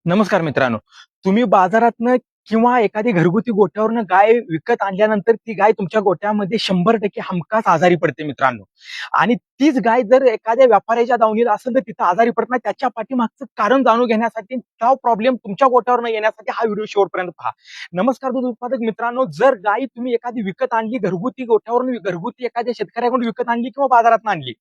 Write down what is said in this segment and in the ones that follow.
नमस्कार मित्रांनो. तुम्ही बाजारातनं किंवा एखादी घरगुती गोठ्यावरनं गाय विकत आणल्यानंतर ती गाय तुमच्या गोठ्यामध्ये 100% हमखास आजारी पडते मित्रांनो. आणि तीच गाय जर एखाद्या व्यापाऱ्याच्या दावणीला असेल तर तिथं आजारी पडत नाही. त्याच्या पाठीमागचं कारण जाणून घेण्यासाठी, तो प्रॉब्लेम तुमच्या गोठ्यावर न येण्यासाठी हा व्हिडिओ शेवटपर्यंत पहा. नमस्कार दूध उत्पादक मित्रांनो, जर गाय तुम्ही एखादी विकत आणली, घरगुती गोठ्यावरून घरगुती एखाद्या शेतकऱ्याकडून विकत आणली किंवा बाजारातून आणली,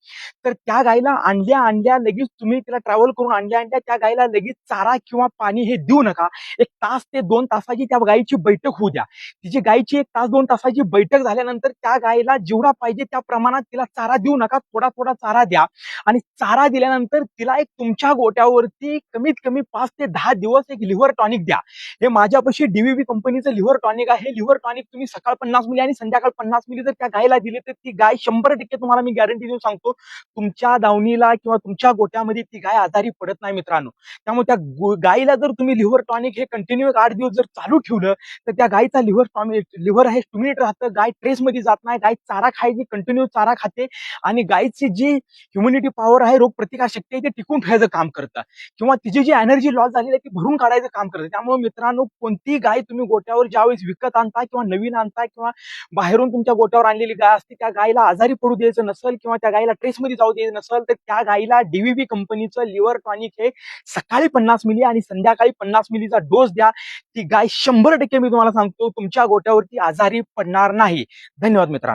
तर त्या गायीला आणल्या आणल्या लगेच तुम्ही तिला ट्रॅव्हल करून आणल्या आणल्या त्या गायीला लगेच चारा किंवा पाणी हे देऊ नका. 1 तास ते 2 तासाची त्या गायीची बैठक होऊ द्या. तिची गायीची 1 तास 2 तासाची बैठक झाल्यानंतर त्या गायीला जेवढा पाहिजे त्या प्रमाणात तिला चारा देऊ नका. थोडा थोडा चारा द्या आणि चारा दिल्यानंतर तिला एक तुमच्या गोट्यावरती कमीत कमी 5 ते 10 दिवस एक लिव्हर टॉनिक द्या. हे माझ्यापाशी डीव्हीबी कंपनीचं लिव्हर टॉनिक आहे. लिव्हर टॉनिक तुम्ही सकाळ 50 मिली आणि संध्याकाळ 50 मिली जर त्या गायीला दिले तर ती गाय 100% तुम्हाला मी गॅरंटी देऊन सांगतो, तुमच्या दावणीला किंवा तुमच्या गोट्यामध्ये ती गाय आजारी पडत नाही मित्रांनो. त्यामुळे त्या गायीला जर तुम्ही लिव्हर टॉनिक हे कंटिन्यू 8 दिवस जर चालू ठेवलं तर त्या गायीचा लिव्हर हे स्टुमिनेट राहतं. गाय ट्रेसमध्ये जात नाही. गाय चारा खायची, कंटिन्यू चारा खाते आणि गायीची जी ह्युमिनिटी पॉवर आहे, रोग प्रतिकार शक्ती आहे, ते टिकून ठेवायचं काम करतं किंवा तिची जी एनर्जी लॉस झालेली आहे ती भरून काढायचं काम करतं. त्यामुळे मित्रांनो, कोणतीही गाय तुम्ही गोट्यावर ज्यावेळेस विकत आणता किंवा नवीन आणता किंवा बाहेरून तुमच्या गोट्यावर आणलेली गाय असते, त्या गायीला आजारी पडू द्यायचं नसेल किंवा त्या गायीला ट्रेसमध्ये जाऊ द्यायचं नसेल तर त्या गायीला डीव्हीबी कंपनीचं लिव्हर टॉनिक हे सकाळी 50 मिली आणि संध्याकाळी 50 मिलीचा डोस द्या. ती गाय 100% मी तुम्हाला सांगतो तुमच्या गोट्यावरती आजारी पडणार नाही. धन्यवाद मित्रांनो.